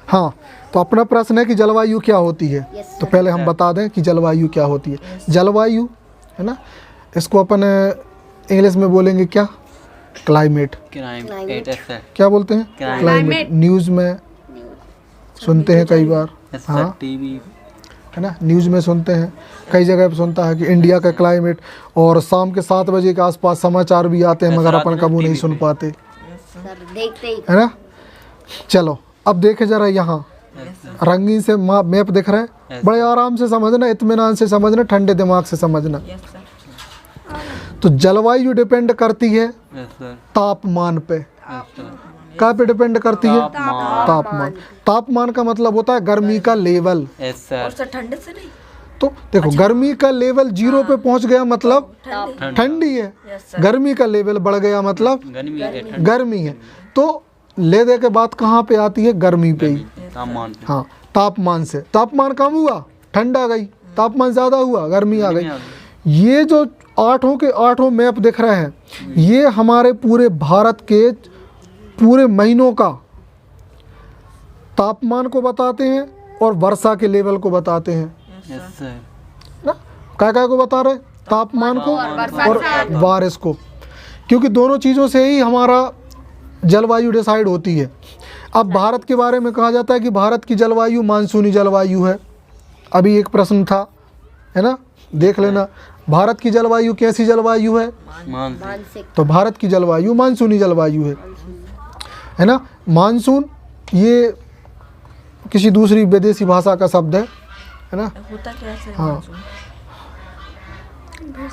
हाँ, तो अपना प्रश्न है कि जलवायु क्या होती है। तो पहले हम बता दें कि जलवायु क्या होती है। जलवायु है ना, इसको अपन इंग्लिश में बोलेंगे क्या, क्लाइमेट। क्या बोलते हैं, क्लाइमेट। न्यूज़ में सुनते हैं कई बार, हाँ टीवी है ना, न्यूज़ में सुनते हैं, कई जगह पे सुनता है कि इंडिया का क्लाइमेट, और शाम के 7 बजे के आसपास समाचार भी आते हैं, मगर अपन कभी नहीं सुन पाते, देखते ही है ना। चलो अब देखे जरा, यहाँ रंगीन से मैप दिख रहा है, बड़े आराम से समझना, इत्मीनान से समझना, ठंडे दिमाग से समझना। तो जलवायु डिपेंड करती है तापमान पे। क्या पे डिपेंड करती है, तापमान। तापमान का मतलब होता है गर्मी का लेवल। ठंड से नहीं, तो देखो गर्मी का लेवल 0 पे पहुंच गया मतलब ठंडी है, गर्मी का लेवल बढ़ गया मतलब गर्मी है। तो ले दे के बात कहाँ पे आती है, गर्मी पे ही, हाँ तापमान से। तापमान कम हुआ ठंड आ गई, तापमान ज़्यादा हुआ गर्मी आ गई। ये जो 8 के 8 मैप दिख रहे हैं, ये हमारे पूरे भारत के पूरे महीनों का तापमान को बताते हैं और वर्षा के लेवल को बताते हैं ना। क्या को बता रहे, तापमान को और बारिश को, क्योंकि दोनों चीज़ों से ही हमारा जलवायु डिसाइड होती है। अब भारत के बारे में कहा जाता है कि भारत की जलवायु मानसूनी जलवायु है। अभी एक प्रश्न था, है ना, देख लेना, भारत की जलवायु कैसी जलवायु है, तो भारत की जलवायु मानसूनी जलवायु है ना। मानसून ये किसी दूसरी विदेशी भाषा का शब्द है ना। होता कैसे है हाँ, मानसून?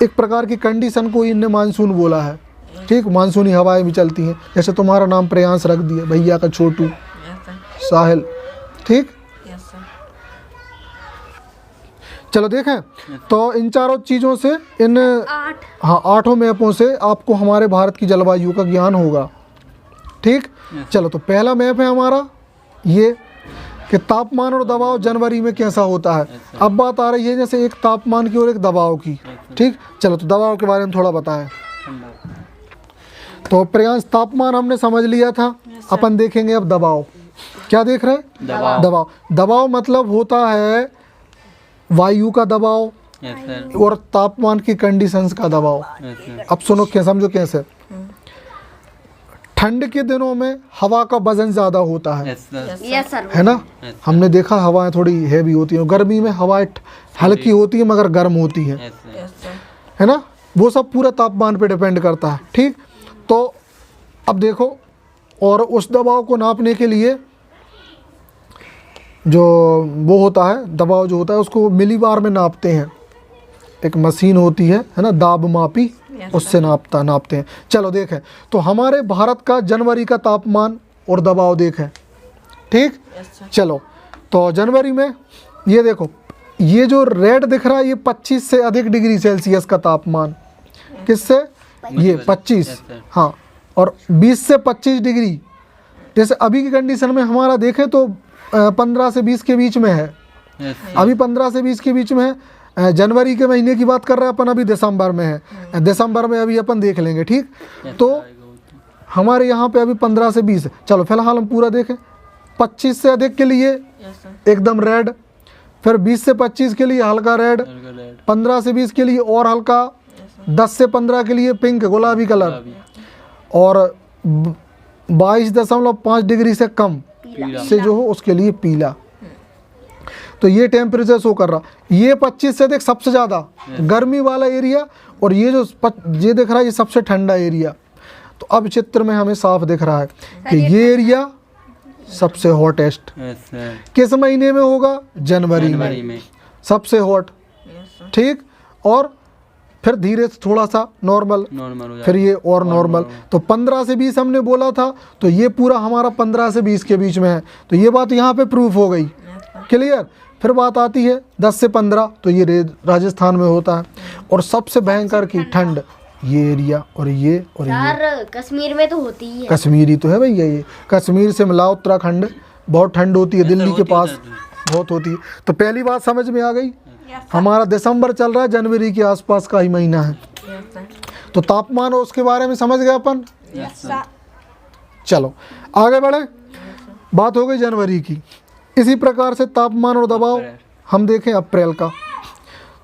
एक प्रकार की कंडीशन को इनने मानसून बोला है। ठीक, मानसूनी हवाएं भी चलती हैं, जैसे तुम्हारा नाम प्रियांश रख दिया, भैया का छोटू, साहिल, ठीक। चलो देखें, तो इन चारों चीज़ों से, इन 8 मैपों से आपको हमारे भारत की जलवायु का ज्ञान होगा। ठीक, चलो तो पहला मैप है हमारा ये कि तापमान और दबाव जनवरी में कैसा होता है। अब बात आ रही है जैसे एक तापमान की और एक दबाव की। ठीक, चलो तो दबाव के बारे में थोड़ा बताएं। तो प्रियांश, तापमान हमने समझ लिया था, अपन देखेंगे अब दबाव। क्या देख रहे हैं, दबाव। दबाव मतलब होता है वायु का दबाव और तापमान की कंडीशंस का दबाव। अब सुनो, क्या समझो कैसे। ठंड के दिनों में हवा का वजन ज़्यादा होता है, है ना। हमने देखा हवाएं थोड़ी हैवी होती हैं, गर्मी में हवाएं हल्की होती है मगर गर्म होती हैं, है ना। वो सब पूरा तापमान पे डिपेंड करता है। ठीक, तो अब देखो, और उस दबाव को नापने के लिए जो वो होता है, दबाव जो होता है उसको मिलीबार में नापते हैं। एक मशीन होती है ना, दाब मापी, उससे नापते हैं। चलो देखें, तो हमारे भारत का जनवरी का तापमान और दबाव देखें। ठीक, चलो तो जनवरी में ये देखो, ये जो रेड दिख रहा है ये 25 से अधिक डिग्री सेल्सियस का तापमान। किससे, ये 25, हाँ, और 20 से 25 डिग्री। जैसे अभी की कंडीशन में हमारा देखें तो 15 से 20 के बीच में है, अभी 15 से 20 के बीच में है। जनवरी के महीने की बात कर रहे हैं अपन, अभी दिसंबर में है, दिसंबर में अभी अपन देख लेंगे। ठीक, तो हमारे यहाँ पे अभी 15 से 20 है। चलो फिलहाल हम पूरा देखें। 25 से अधिक के लिए एकदम रेड, फिर 20 से 25 के लिए हल्का रेड, 15 से 20 के लिए और हल्का, 10 से 15 के लिए पिंक गुलाबी कलर, और 22.5 डिग्री से कम से जो हो उसके लिए पीला। तो ये टेम्परेचर शो कर रहा, ये 25 से अधिक सबसे ज़्यादा गर्मी वाला एरिया, और ये जो ये दिख रहा है ये सबसे ठंडा एरिया। तो अब चित्र में हमें साफ दिख रहा है कि ये एरिया सबसे हॉटेस्ट किस महीने में होगा, जनवरी में सबसे हॉट। ठीक, और फिर धीरे से थोड़ा सा नॉर्मल, फिर ये और नॉर्मल। तो 15 से 20 हमने बोला था, तो ये पूरा हमारा 15 से 20 के बीच में है। तो ये बात यहाँ पे प्रूफ हो गई, क्लियर। फिर बात आती है 10 से 15, तो ये राजस्थान में होता है। और सबसे भयंकर की ठंड ये एरिया, और ये और ये कश्मीर में तो होती ही है। कश्मीरी तो है भैया, ये कश्मीर से मिला उत्तराखंड, बहुत ठंड होती है, दिल्ली के पास बहुत होती है। तो पहली बात समझ में आ गई, हमारा दिसंबर चल रहा है, जनवरी के आसपास का ही महीना है। तो तापमान और उसके बारे में समझ गए अपन। चलो आगे बढ़े, बात हो गई जनवरी की। इसी प्रकार से तापमान और दबाव हम देखें अप्रैल का,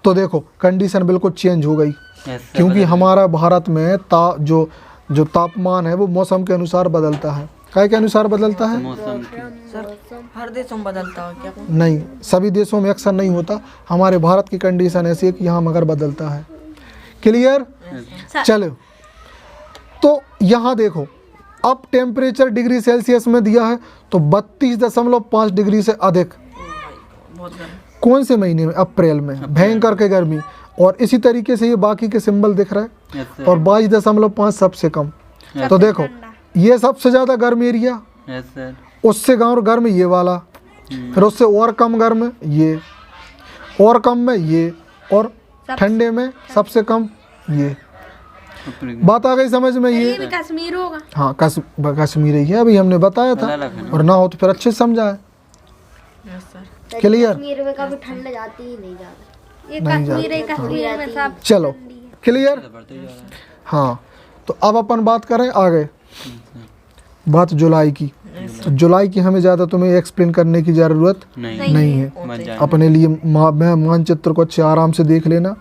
तो देखो कंडीशन बिल्कुल चेंज हो गई, क्योंकि हमारा भारत में जो तापमान है वो मौसम के अनुसार बदलता है। काय के अनुसार बदलता है? मौसम की सर हर देशों में बदलता हो क्या? नहीं, सभी देशों में अक्सर नहीं होता, हमारे भारत की कंडीशन ऐसी है कि यहाँ मगर बदलता है। क्लियर? चलो, तो यहाँ देखो अब टेम्परेचर डिग्री सेल्सियस में दिया है तो 32.5 डिग्री से अधिक बहुत गर्म। कौन से महीने में? अप्रैल में, भयंकर के गर्मी। और इसी तरीके से ये बाकी के सिंबल दिख रहे हैं, यस और 22.5 सबसे कम। तो देखो ये सबसे ज़्यादा गर्म एरिया, यस सर, उससे गर्म ये वाला, फिर उससे और कम गर्म ये, और कम में ये, और ठंडे में सबसे कम ये। बात आ गई समझ में? ये भी कश्मीर होगा। हाँ, कश्मीर ही है, अभी हमने बताया था, और ना हो तो फिर अच्छे से समझा है। Yes sir. क्लियर? कश्मीर में कभी ठंड जाती ही नहीं ज्यादा। ये नहीं कश्मीर है, जाती, कश्मीर में सब चलो क्लियर? हाँ, तो अब अपन बात करें आगे, बात जुलाई की। तो जुलाई की हमें ज़्यादा तुम्हें एक्सप्लेन करने की ज़रूरत नहीं है, अपने लिए मैं मानचित्र को अच्छे आराम से देख लेना,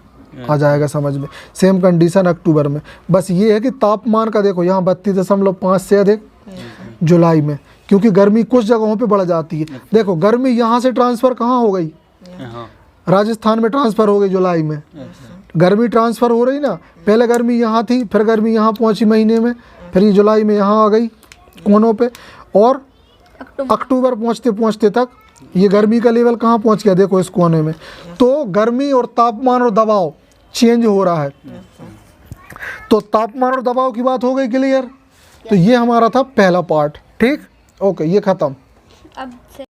आ जाएगा समझ में। सेम कंडीशन अक्टूबर में, बस ये है कि तापमान का देखो यहाँ 32.5 से अधिक जुलाई में, क्योंकि गर्मी कुछ जगहों पे बढ़ जाती है। देखो गर्मी यहाँ से ट्रांसफ़र कहाँ हो गई? राजस्थान में ट्रांसफ़र हो गई जुलाई में, गर्मी ट्रांसफ़र हो रही ना, पहले गर्मी यहाँ थी, फिर गर्मी यहाँ पहुँची महीने में, फिर ये जुलाई में यहाँ आ गई कोनों पे, और अक्टूबर पहुँचते पहुँचते तक ये गर्मी का लेवल कहाँ पहुँच गया देखो इस कोने में। तो गर्मी और तापमान और दबाव चेंज हो रहा है। तो तापमान और दबाव की बात हो गई क्लियर? तो ये हमारा था पहला पार्ट, ठीक, ओके, ये ख़त्म। अब से